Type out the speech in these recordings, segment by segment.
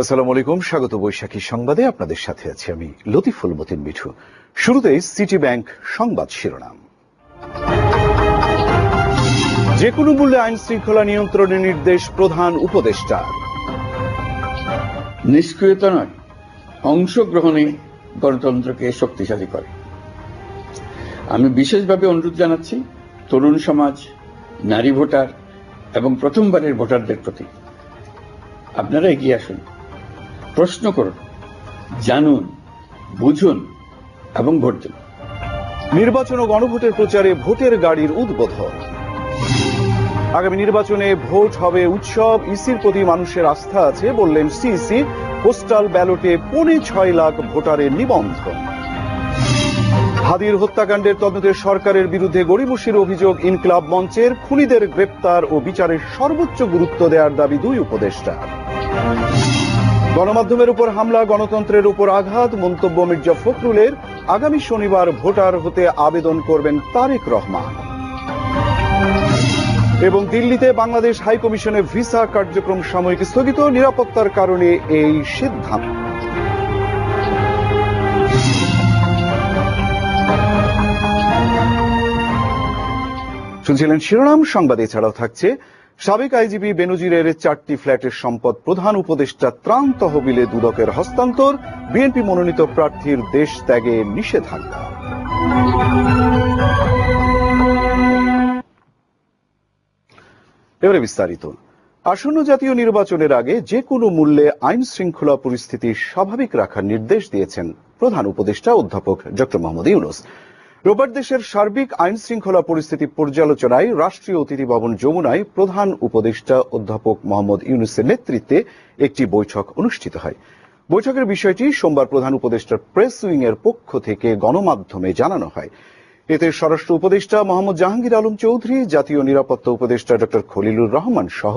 আসসালামু আলাইকুম, স্বাগত বৈশাখী সংবাদে। আপনাদের সাথে আছি আমি লতিফুল মতিন মিঠু। শুরুতেই সিটি ব্যাংক সংবাদ শিরোনাম। যে কোনো মূল্যে আইন শৃঙ্খলা নিয়ন্ত্রণের নির্দেশ প্রধান উপদেষ্টা। নিষ্ক্রিয়তা নয়, অংশগ্রহণই গণতন্ত্রকে শক্তিশালী করে। আমি বিশেষভাবে অনুরোধ জানাচ্ছি তরুণ সমাজ, নারী ভোটার এবং প্রথমবারের ভোটারদের প্রতি, আপনারা এগিয়ে আসুন, প্রশ্ন করুন, জানুন, বুঝুন এবং ভোট দিন। নির্বাচন ও গণভোটের প্রচারে ভোটের গাড়ির উদ্বোধন। আগামী নির্বাচনে ভোট হবে উৎসব, ইসির প্রতি মানুষের আস্থা আছে বললেন সিইসি। পোস্টাল ব্যালটে 6.25 লাখ ভোটারের নিবন্ধন। হাদির হত্যাকাণ্ডের তদন্তে সরকারের বিরুদ্ধে গড়িমসির অভিযোগ ইনকিলাব মঞ্চের। খুনিদের গ্রেপ্তার ও বিচারের সর্বোচ্চ গুরুত্ব দেওয়ার দাবি দুই উপদেষ্টার। গণমাধ্যমের উপর হামলা, গণতন্ত্রের উপর আঘাত, মন্তব্য মির্জা ফখরুলের। আগামী শনিবার ভোটার হতে আবেদন করবেন তারেক রহমান। এবং দিল্লিতে বাংলাদেশ হাইকমিশনে ভিসা কার্যক্রম সাময়িক স্থগিত, নিরাপত্তার কারণে এই সিদ্ধান্ত। শুনছিলেন শিরোনাম। সংবাদ এছাড়াও থাকছে সাবেক আইজিপি বেনজিরের 4টি ফ্ল্যাটের সম্পদ প্রধান উপদেষ্টা ত্রাণ তহবিলে দুদকের হস্তান্তর, বিএনপি মনোনীত প্রার্থীর দেশ ত্যাগে নিষেধাজ্ঞা। এবারে বিস্তারিত। আসন্ন জাতীয় নির্বাচনের আগে যে কোনো মূল্যে আইন শৃঙ্খলা পরিস্থিতি স্বাভাবিক রাখার নির্দেশ দিয়েছেন প্রধান উপদেষ্টা অধ্যাপক ডক্টর মোহাম্মদ ইউনূস। রোববার দেশের সার্বিক আইন শৃঙ্খলা পরিস্থিতি পর্যালোচনায় রাষ্ট্রীয় অতিথি ভবন যমুনায় প্রধান উপদেষ্টা অধ্যাপক মোহাম্মদ ইউনূসের নেতৃত্বে একটি বৈঠক অনুষ্ঠিত হয়। বৈঠকের বিষয়টি সোমবার প্রধান উপদেষ্টার প্রেস উইং এর পক্ষ থেকে গণমাধ্যমে জানানো হয়। এতে স্বরাষ্ট্র উপদেষ্টা মোহাম্মদ জাহাঙ্গীর আলম চৌধুরী, জাতীয় নিরাপত্তা উপদেষ্টা ডক্টর খলিলুর রহমান সহ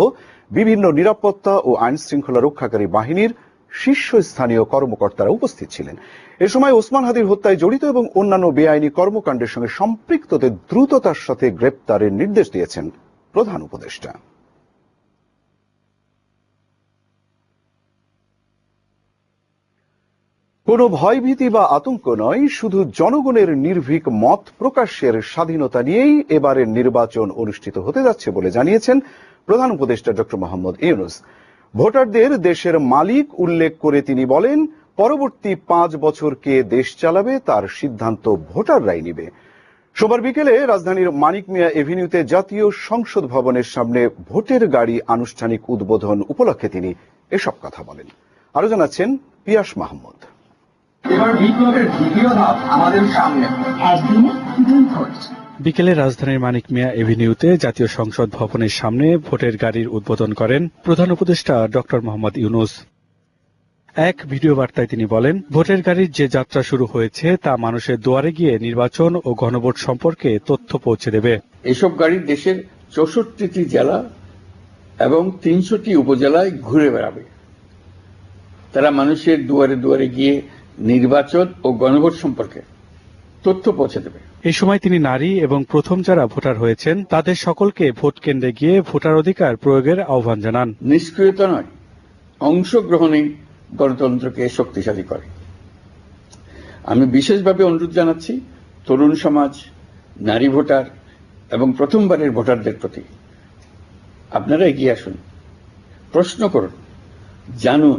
বিভিন্ন নিরাপত্তা ও আইন শৃঙ্খলা রক্ষাকারী বাহিনীর শীর্ষস্থানীয় কর্মকর্তারা উপস্থিত ছিলেন। এ সময় ওসমান হাদির হত্যায় জড়িত এবং অন্যান্য বেআইনি কর্মকাণ্ডের সঙ্গে সম্পৃক্তদের দ্রুততার সাথে গ্রেপ্তারের নির্দেশ দিয়েছেন প্রধান উপদেষ্টা। কোনো ভয়ভীতি বা আতঙ্ক নয়, শুধু জনগণের নির্ভীক মত প্রকাশের স্বাধীনতা নিয়েই এবারের নির্বাচন অনুষ্ঠিত হতে যাচ্ছে বলে জানিয়েছেন প্রধান উপদেষ্টা ডক্টর মোহাম্মদ ইউনূস। ভোটারদের দেশের মালিক উল্লেখ করে তিনি বলেন, পরবর্তী 5 বছর কে দেশ চালাবে তার সিদ্ধান্ত ভোটাররাই নেবে। সোমবার বিকেলে রাজধানীর মানিক মিয়া এভিনিউতে জাতীয় সংসদ ভবনের সামনে ভোটের গাড়ি আনুষ্ঠানিক উদ্বোধন উপলক্ষে তিনি এসব কথা বলেন। আরো জানাচ্ছেন পিয়াস মাহমুদ। এবার বিপ্লবের দ্বিতীয় ধাপ আমাদের সামনে। একদিনে 2 ভোট। বিকেলে রাজধানীর মানিক মিয়া এভিনিউতে জাতীয় সংসদ ভবনের সামনে ভোটের গাড়ির উদ্বোধন করেন প্রধান উপদেষ্টা ডক্টর মোহাম্মদ ইউনূস। এক ভিডিও বার্তায় তিনি বলেন, ভোটের গাড়ির যে যাত্রা শুরু হয়েছে তা মানুষের দুয়ারে গিয়ে নির্বাচন ও গণভোট সম্পর্কে তথ্য পৌঁছে দেবে। এসব গাড়ি দেশের 64টি জেলা এবং 300টি উপজেলায় ঘুরে বেড়াবে। তারা মানুষের দুয়ারে দুয়ারে গিয়ে নির্বাচন ও গণভোট সম্পর্কে তথ্য পৌঁছে দেবে। এই সময় তিনি নারী এবং প্রথম যারা ভোটার হয়েছেন তাদের সকলকে ভোট কেন্দ্রে গিয়ে ভোটার অধিকার প্রয়োগের আহ্বান জানান। নিষ্ক্রিয়তা নয়, অংশগ্রহণই গণতন্ত্রকে শক্তিশালী করে। আমি বিশেষভাবে অনুরোধ জানাচ্ছি তরুণ সমাজ, নারী ভোটার এবং প্রথমবারের ভোটারদের প্রতি, আপনারা এগিয়ে আসুন, প্রশ্ন করুন, জানুন,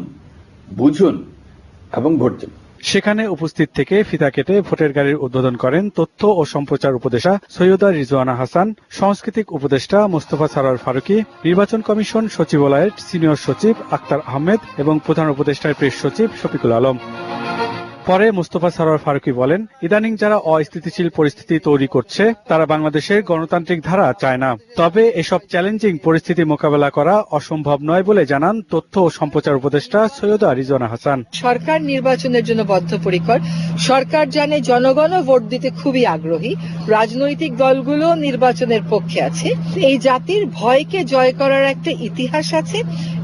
বুঝুন এবং ভোট দিন। সেখানে উপস্থিত থেকে ফিতা কেটে ভোটের গাড়ির উদ্বোধন করেন তথ্য ও সম্প্রচার উপদেষ্টা সৈয়দা রিজওয়ানা হাসান, সাংস্কৃতিক উপদেষ্টা মোস্তফা সরোয়ার ফারুকী, নির্বাচন কমিশন সচিবালয়ের সিনিয়র সচিব আক্তার আহমেদ এবং প্রধান উপদেষ্টার প্রেস সচিব শফিকুল আলম। পরে মোস্তফা সরোয়ার ফারুকী বলেন, ইদানিং যারা অস্থিতিশীল পরিস্থিতি তৈরি করছে তারা বাংলাদেশের গণতান্ত্রিক ধারা চায় না। তবে এসব চ্যালেঞ্জিং পরিস্থিতি মোকাবেলা করা অসম্ভব নয় বলে জানান তথ্য ও সম্প্রচার উপদেষ্টা সৈয়দা রিজওয়ানা হাসান। সরকার নির্বাচনের জন্য বদ্ধপরিকর। সরকার জানে জনগণও ভোট দিতে খুবই আগ্রহী। রাজনৈতিক দলগুলো নির্বাচনের পক্ষে আছে। এই জাতির ভয়কে জয় করার একটা ইতিহাস আছে।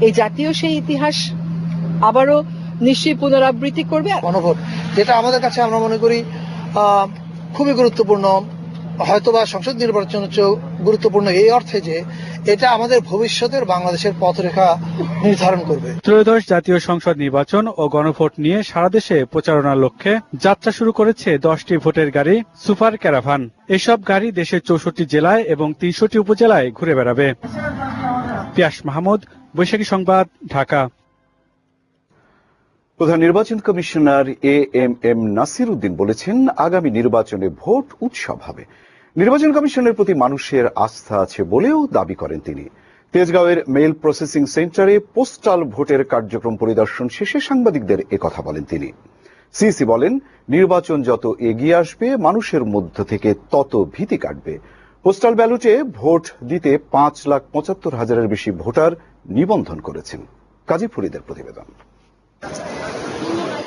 এই জাতীয় সেই ইতিহাস আবারও নিশ্চয়ই পুনরাবৃত্তি করবে। গণভোট যেটা আমাদের কাছে আমরা মনে করি খুবই গুরুত্বপূর্ণ, হয়তোবা সংসদ নির্বাচন গুরুত্বপূর্ণ এই অর্থে যে এটা আমাদের ভবিষ্যতের বাংলাদেশের পথরেখা নির্ধারণ করবে। ত্রয়োদশ জাতীয় সংসদ নির্বাচন ও গণভোট নিয়ে সারা দেশে প্রচারণার লক্ষ্যে যাত্রা শুরু করেছে 10টি ভোটের গাড়ি সুপার ক্যারাভান। এসব গাড়ি দেশের 64 জেলায় এবং 300টি উপজেলায় ঘুরে বেড়াবে। পিয়াস মাহমুদ, বৈশাখী সংবাদ, ঢাকা। প্রধান নির্বাচন কমিশনার AMM নাসির উদ্দিন বলেছেন, আগামী নির্বাচনে ভোট উৎসব হবে। নির্বাচন কমিশনের প্রতি মানুষের আস্থা আছে বলেও দাবি করেন তিনি। তেজগাঁওয়ের মেইল প্রসেসিং সেন্টারে পোস্টাল ভোটের কার্যক্রম পরিদর্শন শেষে সাংবাদিকদের একথা বলেন তিনি। সিইসি বলেন, নির্বাচন যত এগিয়ে আসবে মানুষের মধ্য থেকে তত ভীতি কাটবে। পোস্টাল ব্যালটে ভোট দিতে 5,75,000-এর বেশি ভোটার নিবন্ধন করেছেন। কাজী ফরিদের প্রতিবেদন।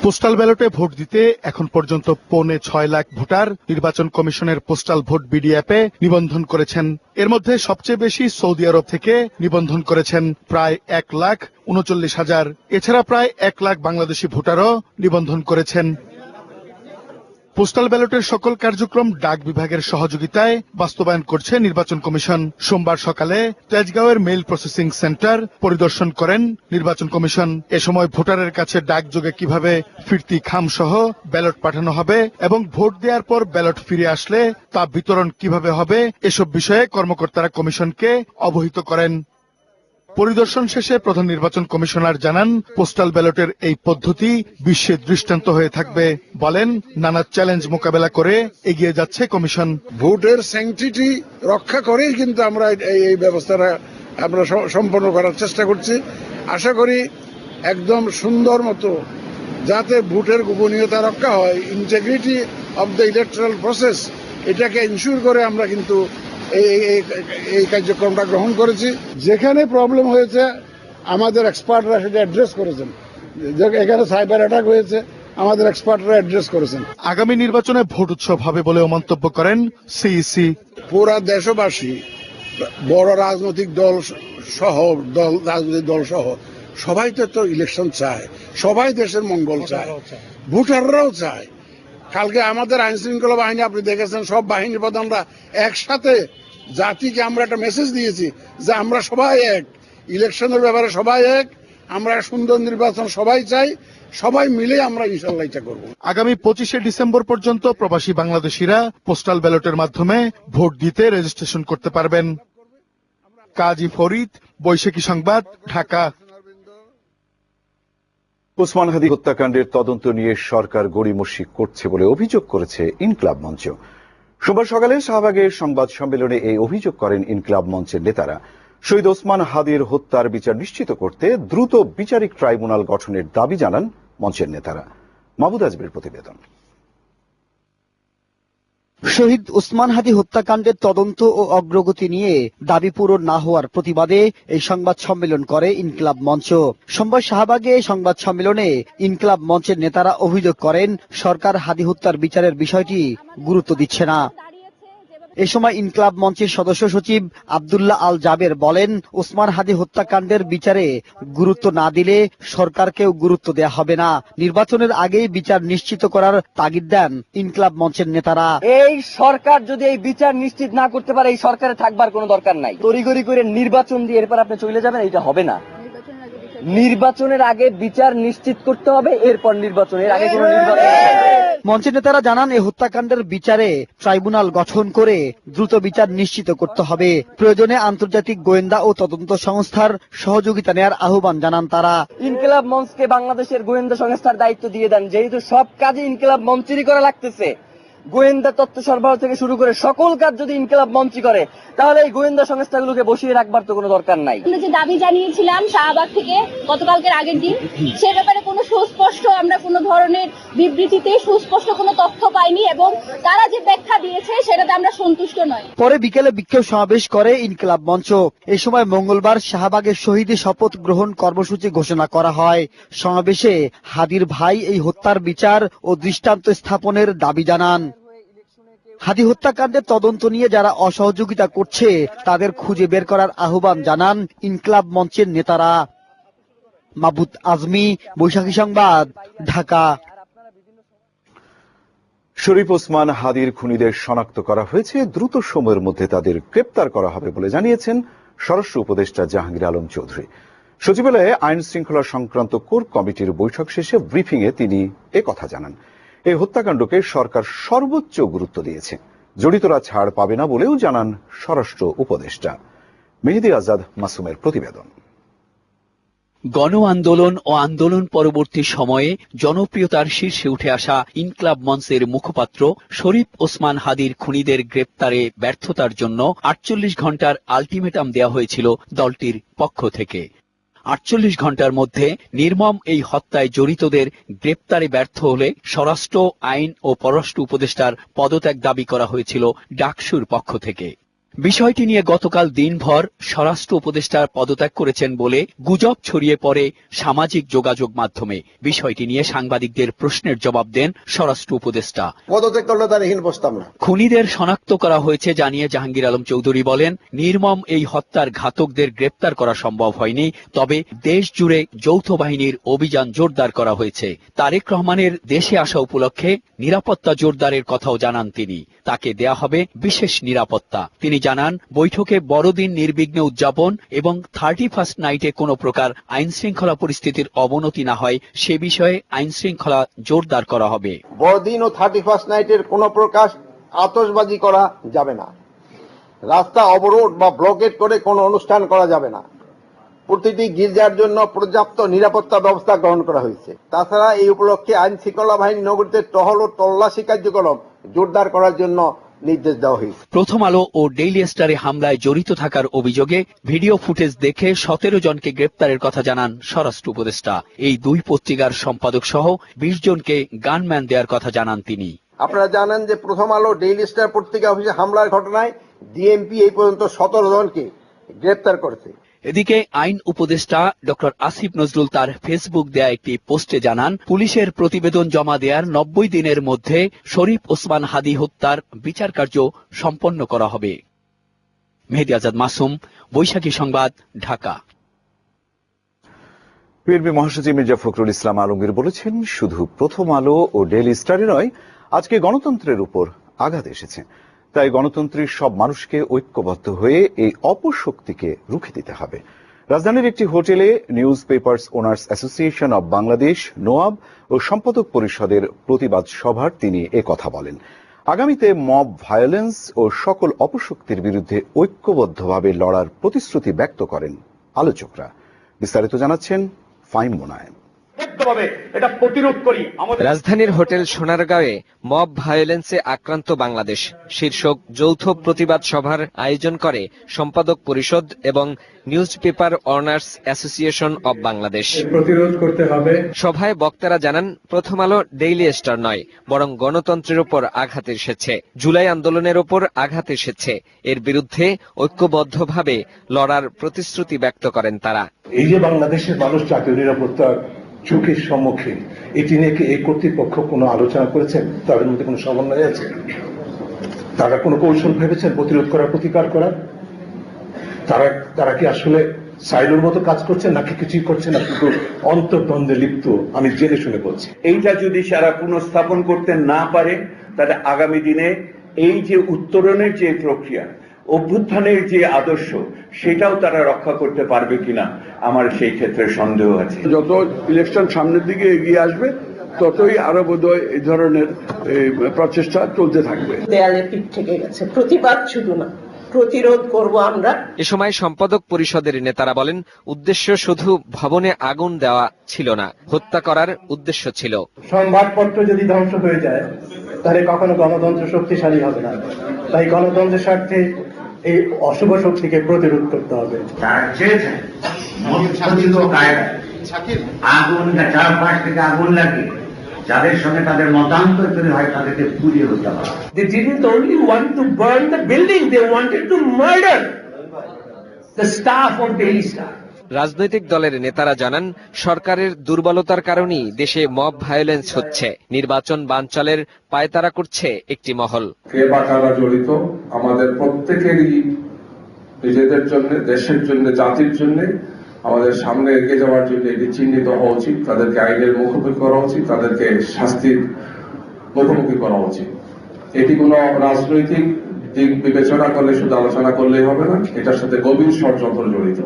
পোস্টাল ব্যালটে ভোট দিতে এখন পর্যন্ত 6.25 লাখ ভোটার নির্বাচন কমিশনের পোস্টাল ভোট বিডি অ্যাপে নিবন্ধন করেছেন। এর মধ্যে সবচেয়ে বেশি সৌদি আরব থেকে নিবন্ধন করেছেন প্রায় 1,39,000। এছাড়া প্রায় 1 লাখ বাংলাদেশি ভোটারও নিবন্ধন করেছেন। পোস্টাল ব্যালটের সকল কার্যক্রম ডাক বিভাগের সহযোগিতায় বাস্তবায়ন করছে নির্বাচন কমিশন। সোমবার সকালে তেজগাঁওয়ের মেইল প্রসেসিং সেন্টার পরিদর্শন করেন নির্বাচন কমিশন। এ সময় ভোটারের কাছে ডাকযোগে কিভাবে ফিরতি খাম সহ ব্যালট পাঠানো হবে এবং ভোট দেওয়ার পর ব্যালট ফিরে আসলে তা বিতরণ কিভাবে হবে এসব বিষয়ে কর্মকর্তারা কমিশনকে অবহিত করেন। পরিদর্শন শেষে প্রধান নির্বাচন কমিশনার জানান, পোস্টাল ব্যালটের এই পদ্ধতি বিশ্বে দৃষ্টান্ত হয়ে থাকবে। বলেন, নানা চ্যালেঞ্জ মোকাবেলা করে এগিয়ে যাচ্ছে কমিশন। ভোটের স্যাংটিটি রক্ষা করেই কিন্তু আমরা এই ব্যবস্থাটা আমরা সম্পন্ন করার চেষ্টা করছি। আশা করি একদম সুন্দর মতো যাতে ভোটের গোপনীয়তা রক্ষা হয়, integrity of the electoral process, এটাকে ইনশিওর করে আমরা কিন্তু এই কার্যক্রমটা গ্রহণ করেছি। যেখানে প্রবলেম হয়েছে আমাদের এক্সপার্টরা সেটা অ্যাড্রেস করেছেন। এখানে সাইবার অ্যাটাক হয়েছে, আমাদের এক্সপার্টরা অ্যাড্রেস করেছেন। আগামী নির্বাচনে ভোট উৎসব হবে বলেও মন্তব্য করেন সিইসি। পুরা দেশবাসী, বড় রাজনৈতিক দল সহ সবাই তো ইলেকশন চায়, সবাই দেশের মঙ্গল চায়, ভোটাররাও চায়। কালকে আমাদের আইন শৃঙ্খলা বাহিনী আপনি দেখেছেন, সব বাহিনী প্রধানরা একসাথে জাতিকে আমরা একটা মেসেজ দিয়েছি যে আমরা সবাই এক, ইলেকশনের ব্যাপারে সবাই এক, আমরা সুন্দর নির্বাচন সবাই চাই, সবাই মিলে আমরা ইনশাল্লাহ এটা করব। আগামী 25শে ডিসেম্বর পর্যন্ত প্রবাসী বাংলাদেশিরা পোস্টাল ব্যালটের মাধ্যমে ভোট দিতে রেজিস্ট্রেশন করতে পারবেন। কাজী ফরিদ, বৈশাখী সংবাদ, ঢাকা। ওসমান হাদী হত্যাকাণ্ডের তদন্ত নিয়ে সরকার গড়িমসি করছে বলে অভিযোগ করেছে ইনকিলাব মঞ্চ। সোমবার সকালে শাহবাগের সংবাদ সম্মেলনে এই অভিযোগ করেন ইনকিলাব মঞ্চের নেতারা। শহীদ ওসমান হাদীর হত্যার বিচার নিশ্চিত করতে দ্রুত বিচারিক ট্রাইব্যুনাল গঠনের দাবি জানান মঞ্চের নেতারা। মাহমুদ আজমের প্রতিবেদন। শহীদ ওসমান হাদী হত্যাকাণ্ডের তদন্ত ও অগ্রগতি নিয়ে দাবি পূরণ না হওয়ার প্রতিবাদে এই সংবাদ সম্মেলন করে ইনকিলাব মঞ্চ। সোমবার শাহবাগে সংবাদ সম্মেলনে ইনকিলাব মঞ্চের নেতারা অভিযোগ করেন, সরকার হাদী হত্যার বিচারের বিষয়টি গুরুত্ব দিচ্ছে না। এ সময় ইনকিলাব মঞ্চের সদস্য সচিব আব্দুল্লাহ আল জাবের বলেন, ওসমান হাদী হত্যাকাণ্ডের বিচারে গুরুত্ব না দিলে সরকারকেও গুরুত্ব দেয়া হবে না। নির্বাচনের আগেই বিচার নিশ্চিত করার তাগিদ দেন ইনকিলাব মঞ্চের নেতারা। এই সরকার যদি এই বিচার নিশ্চিত না করতে পারে, এই সরকারে থাকবার কোনো দরকার নাই। তড়িঘড়ি করে নির্বাচন দিয়ে এরপর আপনি চলে যাবেন, এটা হবে না। নির্বাচনের আগে বিচার নিশ্চিত করতে হবে, এরপর নির্বাচনের আগে কোনো নির্বাচন। মঞ্চের নেতারা জানান, এই হত্যাকাণ্ডের বিচারে ট্রাইব্যুনাল গঠন করে দ্রুত বিচার নিশ্চিত করতে হবে। প্রয়োজনে আন্তর্জাতিক গোয়েন্দা ও তদন্ত সংস্থার সহযোগিতা নেওয়ার আহ্বান জানান তারা। ইনকিলাব মঞ্চকে বাংলাদেশের গোয়েন্দা সংস্থার দায়িত্ব দিয়ে দেন, যেহেতু সব কাজে ইনকিলাব মঞ্চেরই করা লাগতেছে। গোয়েন্দা তথ্য সরবরাহ থেকে শুরু করে সকল কাজ যদি ইনকিলাব মঞ্চ করে, তাহলে এই গোয়েন্দা সংস্থাগুলোকে বসিয়ে রাখবার তো কোনো দরকার নাই। আমরা যে দাবি জানিয়েছিলাম শাহবাগ থেকে গতকালকের আগের দিন, সে ব্যাপারে কোনো সুস্পষ্ট, আমরা কোনো ধরনের বিবৃতিতে সুস্পষ্ট কোনো তথ্য পাইনি এবং তারা যে ব্যাখ্যা দিয়েছে সেটাতে আমরা সন্তুষ্ট নই। পরে বিকেলে বিক্ষোভ সমাবেশ করে ইনকিলাব মঞ্চ। এ সময় মঙ্গলবার শাহবাগের শহীদী শপথ গ্রহণ কর্মসূচি ঘোষণা করা হয়। সমাবেশে হাদীর ভাই এই হত্যার বিচার ও দৃষ্টান্ত স্থাপনের দাবি জানান। হাদী হত্যাকাণ্ডের তদন্ত নিয়ে যারা অসহযোগিতা করছে তাদের খুঁজে বের করার আহ্বান জানান ইনকিলাব মঞ্চের নেতারা। মাহমুদ আজমি, বৈশাখী সংবাদ, ঢাকা। শরীফ ওসমান হাদীর খুনিদের শনাক্ত করা হয়েছে, দ্রুত সময়ের মধ্যে তাদের গ্রেপ্তার করা হবে বলে জানিয়েছেন স্বরাষ্ট্র উপদেষ্টা জাহাঙ্গীর আলম চৌধুরী। সচিবালয়ে আইন শৃঙ্খলা সংক্রান্ত কোর কমিটির বৈঠক শেষে ব্রিফিংয়ে তিনি একথা জানান। এই হত্যাকাণ্ডকে সরকার সর্বোচ্চ গুরুত্ব দিয়েছে, জড়িতরা ছাড় পাবে না বলেও জানান স্বরাষ্ট্র উপদেষ্টা। মেহেদী আজাদ মাসুমের প্রতিবেদন। গণ আন্দোলন ও আন্দোলন পরবর্তী সময়ে জনপ্রিয়তার শীর্ষে উঠে আসা ইনকিলাব মঞ্চের মুখপাত্র শরীফ ওসমান হাদির খুনিদের গ্রেপ্তারে ব্যর্থতার জন্য 48 ঘণ্টার আলটিমেটাম দেওয়া হয়েছিল দলটির পক্ষ থেকে। 48 ঘণ্টার মধ্যে নির্মম এই হত্যায় জড়িতদের গ্রেপ্তারে ব্যর্থ হলে স্বরাষ্ট্র, আইন ও পররাষ্ট্র উপদেষ্টার পদত্যাগ দাবি করা হয়েছিল ডাকসুর পক্ষ থেকে। বিষয়টি নিয়ে গতকাল দিনভর স্বরাষ্ট্র উপদেষ্টার পদত্যাগ করেছেন বলে গুজব ছড়িয়ে পড়ে সামাজিক যোগাযোগ মাধ্যমে। বিষয়টি নিয়ে সাংবাদিকদের প্রশ্নের জবাব দেন স্বরাষ্ট্র উপদেষ্টা। পদত্যাগ করলে তার এখানে বসতাম না। খুনিদের শনাক্ত করা হয়েছে জানিয়ে জাহাঙ্গীর আলম চৌধুরী বলেন, নির্মম এই হত্যার ঘাতকদের গ্রেপ্তার করা সম্ভব হয়নি, তবে দেশ জুড়ে যৌথ বাহিনীর অভিযান জোরদার করা হয়েছে। তারেক রহমানের দেশে আসা উপলক্ষে নিরাপত্তা জোরদারের কথাও জানান তিনি। তাকে দেয়া হবে বিশেষ নিরাপত্তা। তিনি জানান, বৈঠকে বড়দিন নির্বিঘ্নে উদযাপন এবং 31st নাইটে কোনো প্রকার আইন শৃঙ্খলা পরিস্থিতির অবনতি না হয় সে বিষয়ে আইন শৃঙ্খলা জোরদার করা হবে। বড়দিন ও 31st নাইটের কোনো প্রকার আতশবাজি করা যাবে না। রাস্তা অবরোধ বা ব্লকেট করে কোনো অনুষ্ঠান করা যাবে না। প্রতিটি গির্জার জন্য পর্যাপ্ত নিরাপত্তা ব্যবস্থা গ্রহণ করা হয়েছে। তাছাড়া এই উপলক্ষে আইন শৃঙ্খলা বাহিনী নগরীতে টহল ও তল্লাশি কার্যক্রম জোরদার করার জন্য নির্দেশ দেওয়া হয়েছে। প্রথম আলো ও ডেইলি স্টারে হামলায় জড়িত থাকার অভিযোগে ভিডিও ফুটেজ দেখে 17 জনকে গ্রেপ্তারের কথা জানান স্বরাষ্ট্র উপদেষ্টা। এই দুই পত্রিকার সম্পাদক সহ 20 জনকে গানম্যান দেওয়ার কথা জানান তিনি। আপনারা জানেন যে প্রথম আলো, ডেইলি স্টার পত্রিকা অফিসে হামলার ঘটনায় ডিএমপি এই পর্যন্ত 17 জনকে গ্রেপ্তার করেছে। এদিকে আইন উপদেষ্টা ডক্টর আসিফ নজরুল তার ফেসবুক দেয়া একটি পোস্টে জানান, পুলিশের প্রতিবেদন জমা দেওয়ার 90 দিনের মধ্যে শরীফ ওসমান হাদি হত্যার বিচার কার্য সম্পন্ন করা হবে। মেহেদী আজাদ মাসুম, বৈশাখী সংবাদ, ঢাকা। বিএনপি মহাসচিব মির্জা ফখরুল ইসলাম আলমগীর বলেছেন, শুধু প্রথম আলো ও ডেইলি স্টারে নয়, আজকে গণতন্ত্রের উপর আঘাত এসেছে। তাই গণতন্ত্রের সব মানুষকে ঐক্যবদ্ধ হয়ে এই অপশক্তিকে রুখে দিতে হবে। রাজধানীর একটি হোটেলে newspapers owners association of Bangladesh, NOAB ও সম্পাদক পরিষদের প্রতিবাদ সভার তিনি একথা বলেন। আগামীতে মব ভায়োলেন্স ও সকল অপশক্তির বিরুদ্ধে ঐক্যবদ্ধভাবে লড়ার প্রতিশ্রুতি ব্যক্ত করেন আলোচকরা। বিস্তারিত জানাচ্ছেন ফাহিম মোনায়েম। এটা প্রতিরোধ করি। রাজধানীর হোটেল সোনারগাঁওয়ে মব ভায়োলেন্সে আক্রান্ত বাংলাদেশ শীর্ষক যৌথ প্রতিবাদ সভার আয়োজন করে সম্পাদক পরিষদ এবং news paper honours association of Bangladesh. প্রতিরোধ করতে হবে। সভায় বক্তারা জানান, প্রথম আলো, ডেইলি স্টার নয়, বরং গণতন্ত্রের উপর আঘাত এসেছে, জুলাই আন্দোলনের উপর আঘাত এসেছে। এর বিরুদ্ধে ঐক্যবদ্ধভাবে লড়ার প্রতিশ্রুতি ব্যক্ত করেন তারা। এই যে বাংলাদেশের মানুষ জাতীয় নিরাপত্তার ঝুঁকির সম্মুখীন, এটি নিয়ে কি এই কর্তৃপক্ষ কোনো আলোচনা করেছেন? তাদের মধ্যে কোনো সমন্বয় আছে? তারা কোনো কৌশল ভেবেছেন প্রতিরোধ করার, প্রতিকার করার? তারা কি আসলে সাইলোর মতো কাজ করছেন নাকি কিছুই করছেন না, কিন্তু অন্তর্দ্বন্দ্বে লিপ্ত? আমি জেনে শুনে বলছি। এইটা যদি সারা পুনঃস্থাপন করতে না পারে, তাহলে আগামী দিনে এই যে উত্তরণের যে প্রক্রিয়া, অভ্যুত্থানের যে আদর্শ, সেটাও তারা রক্ষা করতে পারবে কিনা আমার সেই ক্ষেত্রে সন্দেহ আছে। যত ইলেকশন সামনের দিকে এগিয়ে আসবে, ততই আরো বোধহয় এই ধরনের প্রচেষ্টা চলতে থাকবে। দেয়ালে পিঠ থেকে গেছে, প্রতিবাদ শুধু না, প্রতিরোধ করব আমরা। এ সময় সম্পাদক পরিষদের নেতারা বলেন, উদ্দেশ্য শুধু ভবনে আগুন দেওয়া ছিল না, হত্যা করার উদ্দেশ্য ছিল। সংবাদপত্র যদি ধ্বংস হয়ে যায়, তাহলে কখনো গণতন্ত্র শক্তিশালী হবে না। তাই গণতন্ত্রের স্বার্থে এই অশুভ শক্তিকে প্রতিরোধ করতে হবে। আগুন চারপাশ থেকে আগুন লাগে, যাদের সঙ্গে তাদের মতান্তর তৈরি হয় তাদেরকে পুড়িয়ে হতে হবে। They didn't only want to burn the building, they wanted to murder the staff of Daily Star. রাজনৈতিক দলের নেতারা জানান, সরকারের দুর্বলতার কারণেই দেশে মব ভায়োলেন্স হচ্ছে। নির্বাচন বানচালের পায়তারা করছে একটি মহল। কে বা কারা জড়িত, আমাদের প্রত্যেকেরই নিজেদের জন্য, দেশের জন্য, জাতির জন্য, আমাদের সামনে এগিয়ে যাওয়ার জন্য এটি চিহ্নিত হওয়া উচিত। তাদেরকে আইনের মুখোমুখি করা উচিত, তাদেরকে শাস্তির মুখোমুখি করা উচিত। এটি কোনো রাজনৈতিক দিক বিবেচনা করলে শুধু আলোচনা করলেই হবে না, এটার সাথে গভীর ষড়যন্ত্র জড়িত।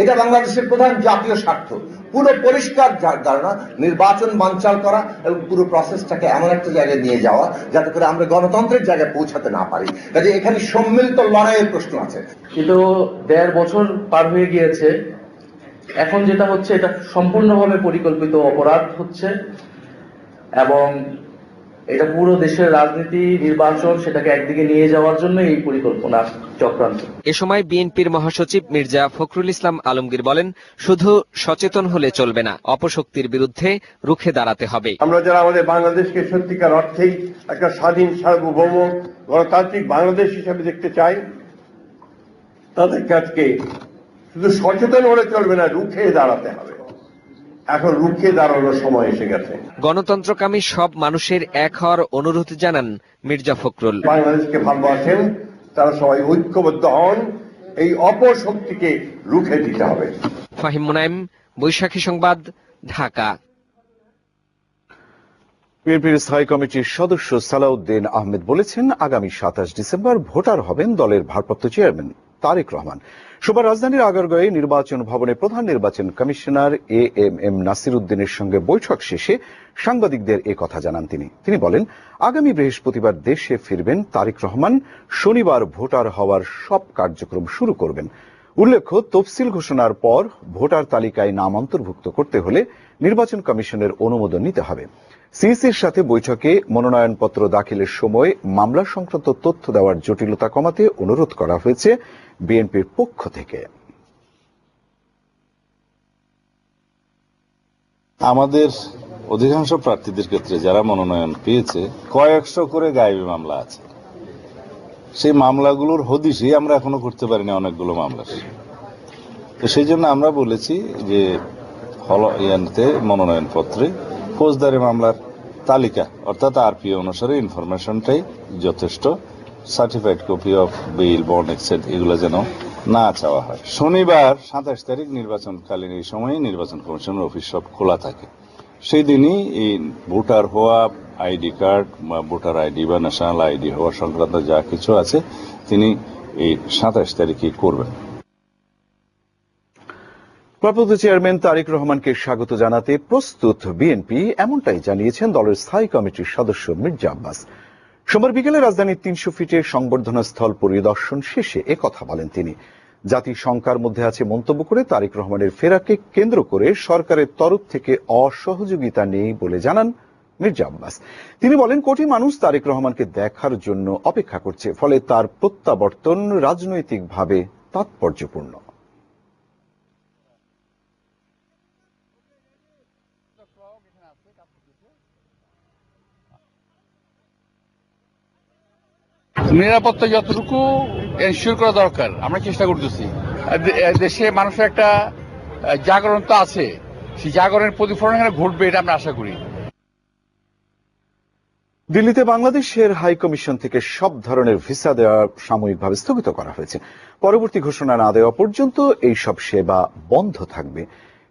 এটা বাংলাদেশের প্রধান জাতীয় স্বার্থ, পুরো পরিষ্কার ধারণা, নির্বাচন বানচাল করা এবং পুরো প্রসেসটাকে এমন একটা জায়গায় নিয়ে যাওয়া যাতে করে আমরা গণতন্ত্রের জায়গায় পৌঁছাতে না পারি। কাজে এখানে সম্মিলিত লড়াইয়ের প্রশ্ন আছে। কিন্তু 1.5 বছর পার হয়ে গিয়েছে, এখন যেটা হচ্ছে এটা সম্পূর্ণভাবে পরিকল্পিত অপরাধ হচ্ছে এবং এটা পুরো দেশের রাজনীতি, নির্বাচন সেটাকে একদিকে নিয়ে যাওয়ার জন্য এই পরিকল্পনা চক্রান্ত। এ সময় বিএনপির মহাসচিব মির্জা ফখরুল ইসলাম আলমগীর বলেন, শুধু সচেতন হলে চলবে না, অপশক্তির বিরুদ্ধে রুখে দাঁড়াতে হবে। আমরা যারা আমাদের বাংলাদেশকে সত্যিকার অর্থেই একটা স্বাধীন, সার্বভৌম, গণতান্ত্রিক বাংলাদেশ হিসেবে দেখতে চাই, তাদের কাজকে শুধু সচেতন হলে চলবে না, রুখে দাঁড়াতে হবে। এখন রুখে দাঁড়ানোর সময় এসে গেছে। গণতন্ত্রকামী সব মানুষের এক হওয়ার অনুরোধ জানান মির্জা ফখরুল। বাংলাদেশকে ভালোবাসেন তারা সবাই ঐক্যবদ্ধ হন, এই অপশক্তিকে রুখে দিতে হবে। ফাহিম মুনাইম, বৈশাখী সংবাদ, ঢাকা। বিএনপির স্থায়ী কমিটির সদস্য সালাউদ্দিন আহমেদ বলেছেন, আগামী 27 ডিসেম্বর ভোটার হবেন দলের ভারপ্রাপ্ত চেয়ারম্যান তারেক রহমান। সোমবার রাজধানীর আগারগাঁওয়ে নির্বাচন ভবনে প্রধান নির্বাচন কমিশনার এএমএম নাসির উদ্দিনের সঙ্গে বৈঠক শেষে সাংবাদিকদের এ কথা জানান তিনি বলেন, আগামী বৃহস্পতিবার দেশে ফিরবেন তারেক রহমান, শনিবার ভোটার হওয়ার সব কার্যক্রম শুরু করবেন। উল্লেখ্য, তফসিল ঘোষণার পর ভোটার তালিকায় নাম অন্তর্ভুক্ত করতে হলে নির্বাচন কমিশনের অনুমোদন নিতে হবে। সিইসির সাথে বৈঠকে মনোনয়নপত্র দাখিলের সময় মামলা সংক্রান্ত তথ্য দেওয়ার জটিলতা কমাতে অনুরোধ করা হয়েছে বিএনপির পক্ষ থেকে। আমাদের অধিকাংশ প্রার্থীদের ক্ষেত্রে যারা মনোনয়ন পেয়েছে, কয়েকশো করে গায়েবী মামলা আছে। সেই মামলাগুলোর হদিশই আমরা এখনো করতে পারিনি, অনেকগুলো মামলা। তো সেই জন্য আমরা বলেছি যে মনোনয়নপত্রে ফৌজদারি মামলার তালিকা অর্থাৎ আরপিও অনুসারে ইনফরমেশনটাই যথেষ্ট, certified copy of bail, bond, except এগুলো যেন না চাওয়া হয়। শনিবার 27 তারিখ নির্বাচনকালীন এই সময়ে নির্বাচন কমিশনের অফিস সব খোলা থাকে। সেই দিনই এই ভোটার হওয়া, আইডি কার্ড বা ভোটার আইডি বা ন্যাশনাল আইডি হওয়া সংক্রান্ত যা কিছু আছে তিনি এই 27 তারিখে করবেন। ভারপ্রাপ্ত চেয়ারম্যান তারেক রহমানকে স্বাগত জানাতে প্রস্তুত বিএনপি, এমনটাই জানিয়েছেন দলের স্থায়ী কমিটির সদস্য মির্জা আব্বাস। সোমবার বিকেলে রাজধানীর 300 ফিটে সংবর্ধনা স্থল পরিদর্শন শেষে একথা বলেন তিনি। জাতি শঙ্কার মধ্যে আছে মন্তব্য করে তারেক রহমানের ফেরাকে কেন্দ্র করে সরকারের তরফ থেকে অসহযোগিতা নেই বলে জানান মির্জা আব্বাস। তিনি বলেন, কোটি মানুষ তারেক রহমানকে দেখার জন্য অপেক্ষা করছে, ফলে তার প্রত্যাবর্তন রাজনৈতিকভাবে তাৎপর্যপূর্ণ। নিরাপত্তা যতটুকু এনশিওর করা দরকার আমরা চেষ্টা করতেছি। দেশে মানুষের একটা জাগরণ তো আছে, সেই জাগরণের প্রতিফলন এখানে ঘটবে এটা আমরা আশা করি। দিল্লিতে বাংলাদেশের হাই কমিশন থেকে সব ধরনের ভিসা দেওয়া সাময়িকভাবে স্থগিত করা হয়েছে। পরবর্তী ঘোষণা না দেওয়া পর্যন্ত এই সব সেবা বন্ধ থাকবে।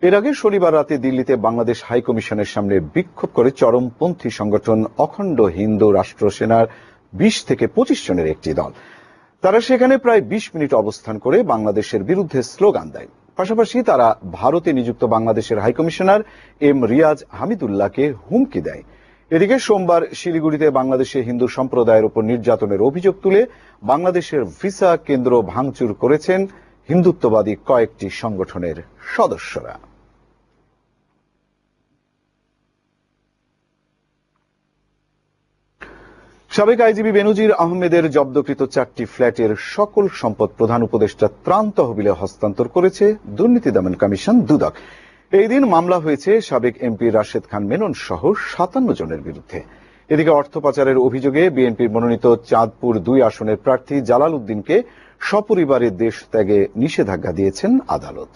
এর আগে শনিবার রাতে দিল্লিতে বাংলাদেশ হাই কমিশনের সামনে বিক্ষোভ করে চরমপন্থী সংগঠন অখণ্ড হিন্দু রাষ্ট্র সেনার 20 থেকে 25 জনের একটি দল। তারা সেখানে প্রায় 20 মিনিট অবস্থান করে বাংলাদেশের বিরুদ্ধে স্লোগান দেয়। পাশাপাশি তারা ভারতে নিযুক্ত বাংলাদেশের হাইকমিশনার এম রিয়াজ হামিদুল্লাহকে হুমকি দেয়। এদিকে সোমবার শিলিগুড়িতে বাংলাদেশে হিন্দু সম্প্রদায়ের উপর নির্যাতনের অভিযোগ তুলে বাংলাদেশের ভিসা কেন্দ্র ভাঙচুর করেছেন হিন্দুত্ববাদী কয়েকটি সংগঠনের সদস্যরা। সাবেক আইজিপি বেনজির আহমেদের জব্দকৃত 4টি ফ্ল্যাটের সকল সম্পদ প্রধান উপদেষ্টা ত্রাণ তহবিলে হস্তান্তর করেছে দুর্নীতি দমন কমিশন দুদক। এই দিন মামলা হয়েছে সাবেক এমপি রাশেদ খান মেনন সহ 57 জনের বিরুদ্ধে। এদিকে অর্থ পাচারের অভিযোগে বিএনপির মনোনীত চাঁদপুর 2 আসনের প্রার্থী জালাল উদ্দিনকে সপরিবারে দেশ ত্যাগে নিষেধাজ্ঞা দিয়েছেন আদালত।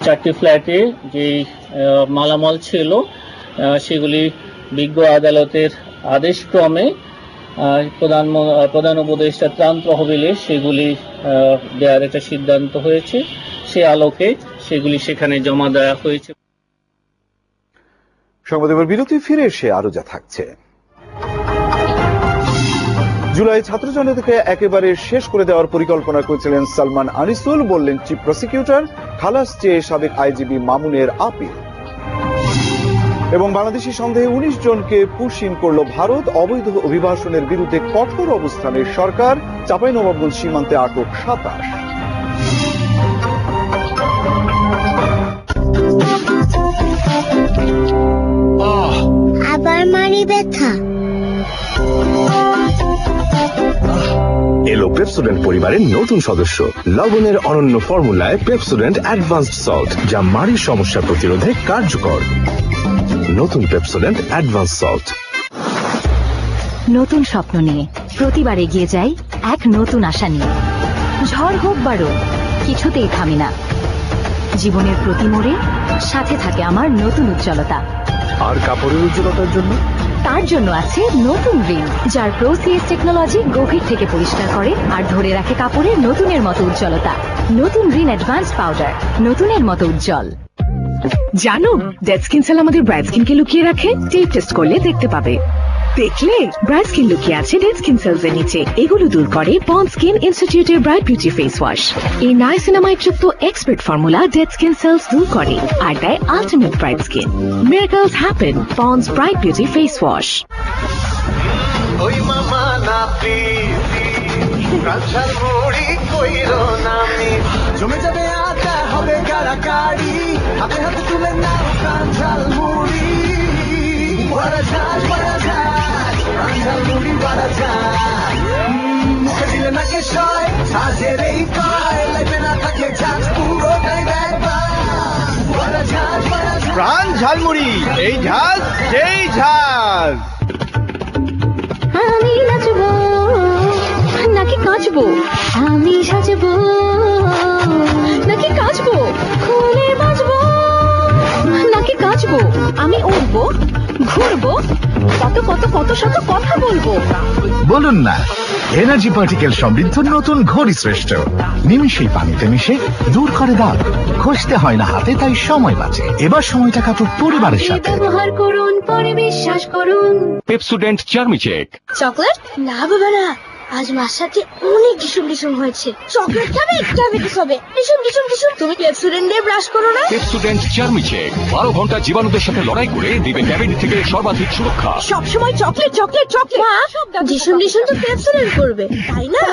চারটি ফ্ল্যাটে যে মালামাল ছিল সেগুলি বিজ্ঞ আদালতের আদেশক্রমে প্রধান উপদেষ্টা ত্রাণ তহবিলে সেগুলি দেওয়ার একটা সিদ্ধান্ত হয়েছে। সে আলোকে সেগুলি সেখানে জমা দেওয়া হয়েছে। সংবাদের বিরতি ফিরে এসে আরো যা থাকছে। জুলাই ছাত্র জনতাকে একেবারে শেষ করে দেওয়ার পরিকল্পনা করেছিলেন সালমান আনিসুল, বললেন চিফ প্রসিকিউটর। খালাস চেয়ে সাবেক আইজিপি মামুনের আপিল। এবং বাংলাদেশি সন্দেহে 19 জনকে পুশিং করল ভারত। অবৈধ অভিবাসনের বিরুদ্ধে কঠোর অবস্থানের সরকার। চাঁপাইনবাবগঞ্জ সীমান্তে আটক 27। আবার মারি ব্যথা। এলো পেপসোডেন্ট পরিবারের নতুন সদস্য, লবণের অনন্য ফর্মুলায় পেপসোডেন্ট অ্যাডভান্সড সল্ট, যা মাড়ির সমস্যা প্রতিরোধে কার্যকর। নতুন পেপসোডেন্ট অ্যাডভান্স সল্ট। নতুন স্বপ্ন নিয়ে প্রতিবার এগিয়ে যাই এক নতুন আশা নিয়ে। ঝড় হোক বারো, কিছুতেই থামি না। জীবনের প্রতি মোড়ে সাথে থাকে আমার নতুন উজ্জ্বলতা। আর কাপড়ের উজ্জ্বলতার জন্য? তার জন্য আছে নতুন রিন, যার প্রোসিএস টেকনোলজি গভীর থেকে পরিষ্কার করে আর ধরে রাখে কাপড়ের নতুনের মতো উজ্জ্বলতা। নতুন রিন অ্যাডভান্স পাউডার, নতুনের মতো উজ্জ্বল। জানো, ডেড স্কিন সেল আমাদের ব্রাইট স্কিনকে লুকিয়ে রাখে। টেস্ট করলে দেখতে পাবে। দেখলে ব্রাইট স্কিন লুকিয়ে আছে ডেড স্কিন সেলস এর নিচে। এগুলো দূর করে পন্ডস স্কিন ইনস্টিটিউটের ব্রাইট বিউটি ফেস ওয়াশ। এই নাইসিনামাইড যুক্ত expert formula dead skin cells দূর করে আর দেয় ultimate bright skin. Miracles happen, Pond's bright beauty face wash. ওই মামা না প্লিজ, কাঁঠাল মুড়ি কইরো না মিস। জমে যাবে আড্ডা, হবে কাড়াকাড়ি, হাতে হাতে তুলে নাও কাঁঠাল মুড়ি। বড়া ঝাল বড়া ঝাল, কাঁঠাল মুড়ি বড়া ঝাল। মুখে দিলে নাকে সয়, সাজের এই কয়, লাগবে না থাকে ঝাল, পুরোটাই একবার। বড়া ঝাল বড়া ঝাল, প্রাণ ঝালমুড়ি, এই ঝাল সেই ঝাল। আমি নাচবো নাকি কাঁচবো, আমি সাজবো নাকি কাঁচবো, খুলে বাজবো নাকি কাঁচবো, আমি উঠবো ঘুরবো, কত কত কত শত কথা বলবো। বলুন না, এনার্জি পার্টিকেল সমৃদ্ধ নতুন ঘড়ি শ্রেষ্ঠ। নিমিষেই পানিতে মিশে দূর করে দাগ, ঘষতে হয় না হাতে, তাই সময় বাঁচে। এবার সময়টা কাটুক পরিবারের সাথে। ব্যবহার করুন, পরে বিশ্বাস করুন। পেপসোডেন্ট চার্মিচেক। চকলেট না বাবা না, আজ মার সাথে অনেক ডিসুম ডিসুম হয়েছে। চকলেট খাবে, ডায়াবেটিস হবে। ডিসুম ডিসুম ডিসুম। তুমি পেপসোডেন্ট দিয়ে ব্রাশ করো না। পেপসোডেন্ট চার্মিচেক 12 ঘন্টা জীবাণুদের সাথে লড়াই করে দিবে ডায়াবেটিস থেকে সর্বাধিক সুরক্ষা। সব সময় চকলেট চকলেট চকলেট। মা, ডিসুম ডিসুম তো পেপসোডেন্ট করবে, তাই না?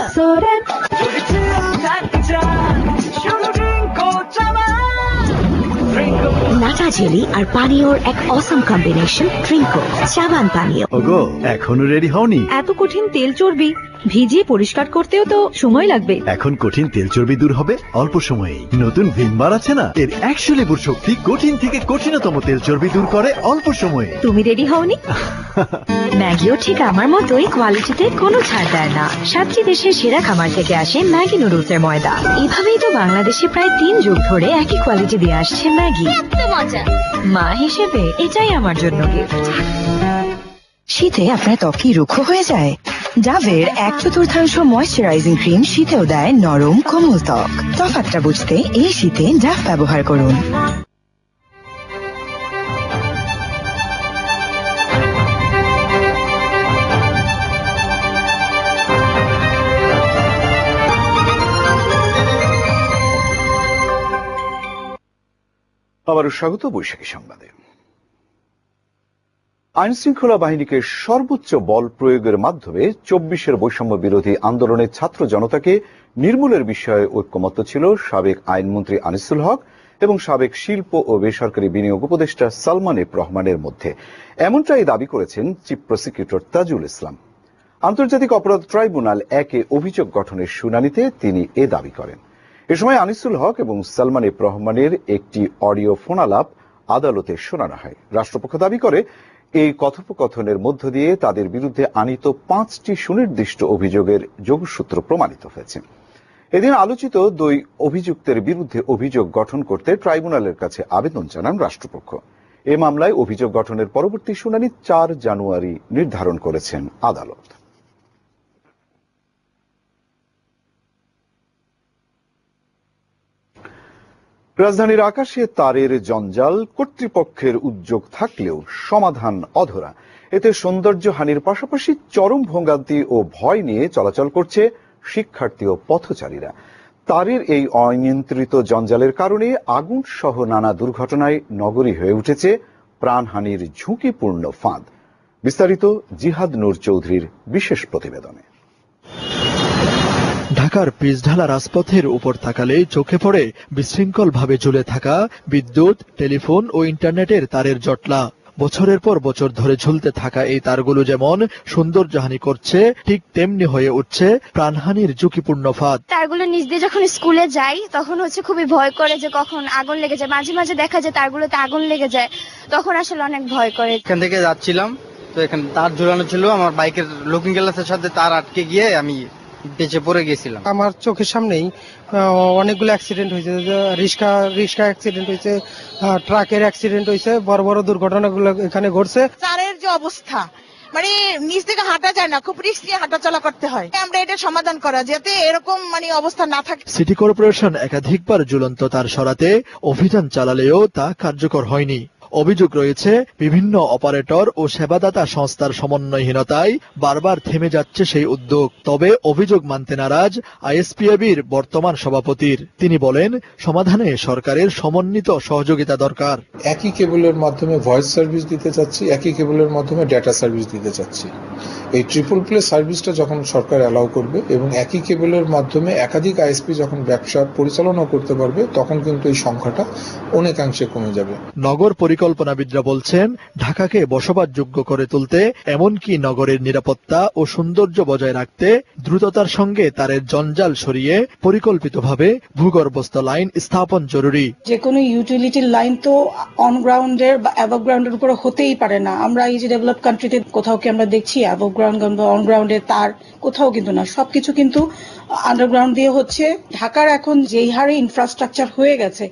নাটা জেলি আর পানীয়র এক অসম কম্বিনেশন, ট্রিঙ্কো সাবান পানীয়। ওগো, এখনো রেডি হওনি? এত কঠিন তেল চর্বি ভিজিয়ে পরিষ্কার করতেও তো সময় লাগবে। এখন কঠিন তেল চর্বি দূর হবে অল্প সময়েই। নতুন ভিম বার আছে না, এর 100 লেবুর শক্তি কঠিন থেকে কঠিনতম তেল চর্বি দূর করে অল্প সময়ে। তুমি রেডি হওনি? ম্যাগিও ঠিক আমার মতোই কোয়ালিটিতে কোনো ছাড় দেয় না। 7টি দেশের সেরা খামার থেকে আসে ম্যাগি নুডলসের ময়দা। এভাবেই তো বাংলাদেশে প্রায় 3 যুগ ধরে একই কোয়ালিটি দিয়ে আসছে ম্যাগি। মা হিসেবে এটাই আমার জন্য গিফট। শীতে আপনার ত্বক কি রুক্ষ হয়ে যায়? ডাভের 1/4 ময়েশ্চারাইজিং ক্রিম শীতেও দেয় নরম কোমল ত্বক। তফাৎটা বুঝতে এই শীতে ডাভ ব্যবহার করুন। আবারও স্বাগত বৈশাখী সংবাদে। আইন শৃঙ্খলা বাহিনীকে সর্বোচ্চ বল প্রয়োগের মাধ্যমে 24-এর বৈষম্য বিরোধী আন্দোলনের ছাত্র জনতাকে নির্মূলের বিষয়ে ঐক্যমত্য ছিল সাবেক আইনমন্ত্রী আনিসুল হক এবং সাবেক শিল্প ও বেসরকারি বিনিয়োগ উপদেষ্টা সালমান এফ রহমানের মধ্যে। এমনটাই দাবি করেছেন চিফ প্রসিকিউটর তাজুল ইসলাম। আন্তর্জাতিক অপরাধ ট্রাইব্যুনাল 1-এ অভিযোগ গঠনের শুনানিতে তিনি এ দাবি করেন। এ সময় আনিসুল হক এবং সালমান এফ রহমানের একটি অডিও ফোনালাপ আদালতে শোনানো হয়। রাষ্ট্রপক্ষ দাবি করে, এই কথোপকথনের মধ্য দিয়ে তাদের বিরুদ্ধে আনীত 5টি সুনির্দিষ্ট অভিযোগের যোগসূত্র প্রমাণিত হয়েছে। এদিন আলোচিত 2 অভিযুক্তের বিরুদ্ধে অভিযোগ গঠন করতে ট্রাইব্যুনালের কাছে আবেদন জানান রাষ্ট্রপক্ষ। এ মামলায় অভিযোগ গঠনের পরবর্তী শুনানি 4 জানুয়ারি নির্ধারণ করেছেন আদালত। রাজধানীর আকাশে তারের জঞ্জাল, কর্তৃপক্ষের উদ্যোগ থাকলেও সমাধান অধরা। এতে সৌন্দর্যহানির পাশাপাশি চরম ভোগান্তি ও ভয় নিয়ে চলাচল করছে শিক্ষার্থী ও পথচারীরা। তারের এই অনিয়ন্ত্রিত জঞ্জালের কারণে আগুন সহ নানা দুর্ঘটনায় নগরী হয়ে উঠেছে প্রাণহানির ঝুঁকিপূর্ণ ফাঁদ। বিস্তারিত জিহাদ নূর চৌধুরীর বিশেষ প্রতিবেদনে। ঢাকার পিচঢালা রাজপথের উপর তাকালেই চোখে পড়ে বিশৃঙ্খলভাবে ঝুলে থাকা বিদ্যুৎ, টেলিফোন ও ইন্টারনেটের তারের জটলা। বছরের পর বছর ধরে ঝুলতে থাকা এই তারগুলো যেমন সৌন্দর্যহানি করছে, ঠিক তেমনি হয়ে উঠছে প্রাণহানির ঝুঁকিপূর্ণ ফাঁদ। তারগুলো নিচ দিয়ে যখন স্কুলে যাই তখন খুবই ভয় করে যে কখন আগুন লেগে যায়। মাঝে মাঝে দেখা যায় তারগুলোতে আগুন লেগে যায়, তখন আসলে অনেক ভয় করে। এখান থেকে যাচ্ছিলাম, তো এখানে তার ঝুলানো ছিল, আমার বাইকের লুকিং গ্লাসের সাথে তার আটকে গিয়ে আমি বেঁচে পড়ে গেছিলাম। আমার চোখের সামনেই অনেকগুলো অ্যাক্সিডেন্ট হয়েছে, রিক্সা অ্যাক্সিডেন্ট হয়েছে, ট্রাকের অ্যাক্সিডেন্ট হয়েছে, বড় বড় দুর্ঘটনাগুলো এখানে ঘটছে। তারের যে অবস্থা, মানে নিচ থেকে হাঁটা যায় না, খুব রিস্ক নিয়ে হাঁটাচলা করতে হয়। আমরা এটা সমাধান করা যাতে এরকম অবস্থা না থাকে। সিটি কর্পোরেশন একাধিকবার ঝুলন্ত তার সরাতে অভিযান চালালেও তা কার্যকর হয়নি। অভিযোগ রয়েছে বিভিন্ন অপারেটর ও সেবাদাতা সংস্থার সমন্বয়হীনতায় বারবার থেমে যাচ্ছে সেই উদ্যোগ। তবে অভিযোগ মানতে নারাজ আইএসপিএবির বর্তমান সভাপতির। তিনি বলেন, সমাধানে সরকারের সমন্বিত সহযোগিতা দরকার। একই কেবলের মাধ্যমে ভয়েস সার্ভিস দিতে চাচ্ছি, একই কেবলের মাধ্যমে ডেটা সার্ভিস দিতে চাচ্ছি। এই ট্রিপল প্লে সার্ভিসটা যখন সরকার অ্যালাউ করবে এবং একই কেবলের মাধ্যমে একাধিক আইএসপি যখন ব্যবসা পরিচালনা করতে পারবে, তখন কিন্তু এই সংখ্যাটা অনেকাংশে কমে যাবে। নগর পরিকল্পনাবিদরা বলছেন, ঢাকাকে বসবাসযোগ্য করে তুলতে, এমনকি নগরের নিরাপত্তা ও সৌন্দর্য বজায় রাখতে দ্রুততার সঙ্গে তারের জঞ্জাল সরিয়ে পরিকল্পিতভাবে ভূগর্ভস্থ লাইন স্থাপন জরুরি। যে কোনো ইউটিলিটির লাইন তো অন গ্রাউন্ডের বা অ্যাবভ গ্রাউন্ডের উপরে হতেই পারে না। আমরা এই যে ডেভেলপ কান্ট্রিতে কোথাও কি আমরা দেখছি অ্যাবভ গ্রাউন্ড বা অন গ্রাউন্ডে তার? কোথাও কিন্তু না, সবকিছু কিন্তু আন্ডারগ্রাউন্ড দিয়ে হচ্ছে। ঢাকার এখন যেই হারে ইনফ্রাস্ট্রাকচার হয়ে গেছে,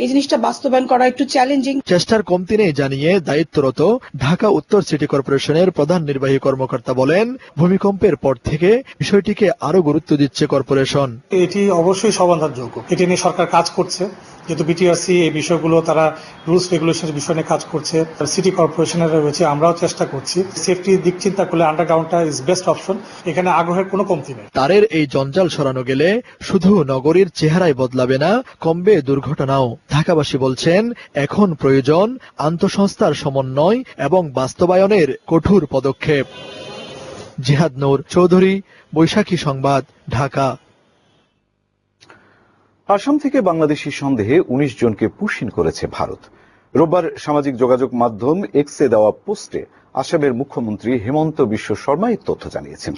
এই জিনিসটা বাস্তবায়ন করা একটু চ্যালেঞ্জিং। চেষ্টার কমতি নেই জানিয়ে দায়িত্বরত ঢাকা উত্তর সিটি কর্পোরেশনের প্রধান নির্বাহী কর্মকর্তা বলেন, ভূমিকম্পের পর থেকে বিষয়টিকে আরো গুরুত্ব দিচ্ছে কর্পোরেশন। এটি অবশ্যই সমাধানযোগ্য, এটি নিয়ে সরকার কাজ করছে। যেহেতু বিটিআরসি এই বিষয়গুলো তারা রুলস রেগুলেশনের বিষয় নিয়ে কাজ করছে, সিটি কর্পোরেশনের রয়েছে, আমরাও চেষ্টা করছি। সেফটির দিক চিন্তা করলে আন্ডারগ্রাউন্ডটা ইজ বেস্ট অপশন, এখানে আগ্রহের কোনো কমতি নেই। তারের এই জঞ্জাল সরানো গেলে শুধু নগরীর চেহারাই বদলাবে না, কমবে দুর্ঘটনাও। ঢাকাবাসী বলছেন, এখন প্রয়োজন আন্তঃসংস্থার সমন্বয় এবং বাস্তবায়নের কঠোর পদক্ষেপ। জিহাদ নূর চৌধুরী, বৈশাখী সংবাদ, ঢাকা। আসাম থেকে বাংলাদেশি সন্দেহে 19 জনকে পুশিন করেছে ভারত। রোববার সামাজিক যোগাযোগ মাধ্যম এক্সে দেওয়া পোস্টে আসামের মুখ্যমন্ত্রী হেমন্ত বিশ্ব শর্মা এই তথ্য জানিয়েছেন।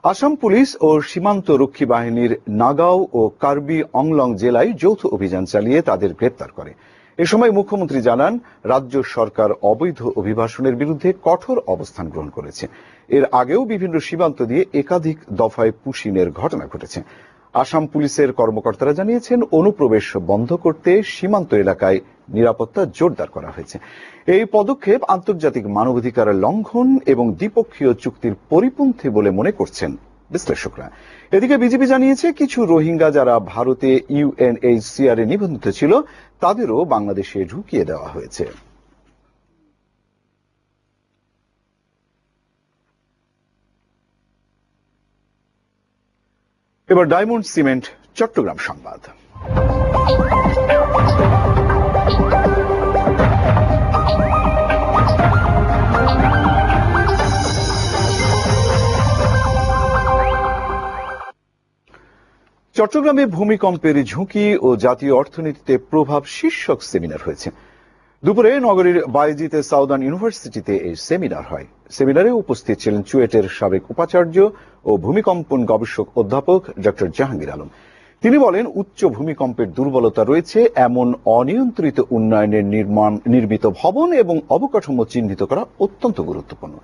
আসাম পুলিশ ও সীমান্ত রক্ষী বাহিনীর নাগাঁও ও কার্বি অংলং জেলায় যৌথ অভিযান চালিয়ে তাদের গ্রেপ্তার করে। এ সময় মুখ্যমন্ত্রী জানান, রাজ্য সরকার অবৈধ অভিবাসনের বিরুদ্ধে কঠোর অবস্থান গ্রহণ করেছে। এর আগেও বিভিন্ন সীমান্ত দিয়ে একাধিক দফায় পুশিনের ঘটনা ঘটেছে। আসাম পুলিশের কর্মকর্তারা জানিয়েছেন, অনুপ্রবেশ বন্ধ করতে সীমান্ত এলাকায় নিরাপত্তা জোরদার করা হয়েছে। এই পদক্ষেপ আন্তর্জাতিক মানবাধিকার লঙ্ঘন এবং দ্বিপক্ষীয় চুক্তির পরিপন্থী বলে মনে করছেন বিশ্লেষকরা। এদিকে বিজেপি জানিয়েছে, কিছু রোহিঙ্গা যারা ভারতে ইউএনএইচসিআর এ নিবন্ধিত ছিল তাদেরও বাংলাদেশে ঢুকিয়ে দেওয়া হয়েছে। এবার ডায়মন্ড সিমেন্ট চট্টগ্রাম সংবাদ। চট্টগ্রামে ভূমিকম্পের ঝুঁকি ও জাতীয় অর্থনীতিতে প্রভাব শীর্ষক সেমিনার হয়েছে। দুপুরে নগরীর বায়েজিতে সাউদার্ন ইউনিভার্সিটিতে এই সেমিনার হয়। সেমিনারে উপস্থিত ছিলেন চুয়েটের সাবেক উপাচার্য ও ভূমিকম্পন গবেষক অধ্যাপক ডক্টর জাহাঙ্গীর আলম। তিনি বলেন, উচ্চ ভূমিকম্পের দুর্বলতা রয়েছে এমন অনিয়ন্ত্রিত উন্নয়নের নির্মিত ভবন এবং অবকাঠামো চিহ্নিত করা অত্যন্ত গুরুত্বপূর্ণ।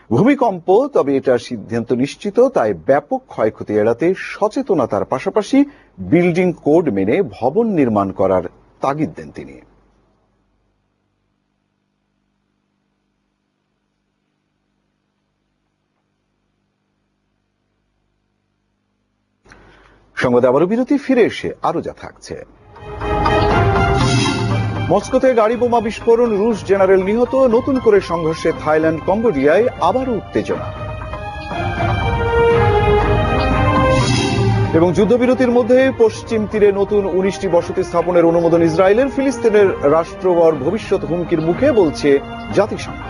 ভূমিকম্প, তবে এটা সিদ্ধান্ত নিশ্চিত, তাই ব্যাপক ক্ষয়ক্ষতি এড়াতে সচেতনতার পাশাপাশি বিল্ডিং কোড মেনে ভবন নির্মাণ করার তাগিদ দেন তিনি। সংবাদে আবারও বিরতি, ফিরে এসে আরো যা থাকছে। মস্কোতে গাড়ি বোমা বিস্ফোরণ, রুশ জেনারেল নিহত, নতুন করে সংঘর্ষে থাইল্যান্ড কম্বোডিয়ায় আবারও উত্তেজনা। এবং যুদ্ধবিরতির মধ্যে পশ্চিম তীরে নতুন 19টি বসতি স্থাপনের অনুমোদন ইসরায়েলের। ফিলিস্তিনের রাষ্ট্রবর ভবিষ্যৎ হুমকির মুখে বলছে জাতিসংঘ।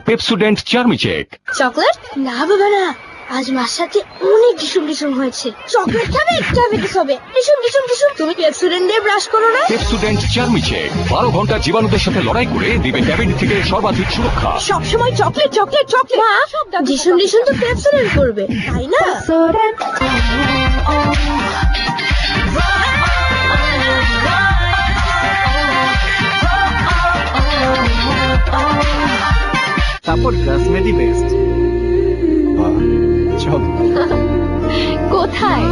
পেপসোডেন্ট চার্মিচেক। চকলেট না বাবা না, আজ মার সাথে অনেক ডিসুম হয়েছে। চকলেট খাবে, ডায়াবেটিস হবে। ডিসুম তুমি পেপসোডেন্ট দিয়ে ব্রাশ করো না। পেপসোডেন্ট চার্মিচেক 12 ঘন্টা জীবাণুদের সাথে লড়াই করে দিবে ডায়াবেটিস থেকে সর্বাধিক সুরক্ষা। সবসময় চকলেট মা, ডিসুম তো পেপসোডেন্ট করবে, তাই না? সাপোর্ট গ্লাস মেডি বেস্ট। কোথায়?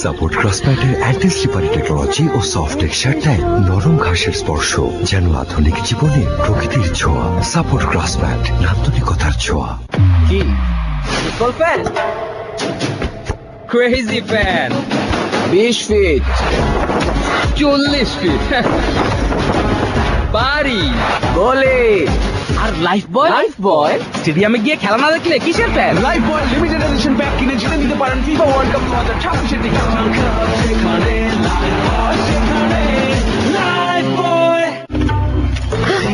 সাপোর্ট ক্রসপ্যাটের অ্যাডভান্স রিপারি টেকনোলজি ও সফট টেক্সচার দেয় নরম ঘাসের স্পর্শ, যেন আধুনিক জীবনে প্রকৃতির ছোঁয়া। সাপোর্ট ক্রসপ্যাট, নান্দনিকতার ছোঁয়া। কি fan? Crazy fan 20 feet, 40 feet, বাড়ি বলে। আর লাইফ বয় স্টেডিয়ামে গিয়ে খেলা না দেখলে কিসের ফ্যান? লাইফ বয় লিমিটেড এডিশন প্যাক কিনে জিতে নিতে পারেন FIFA world cup 2026 ticket.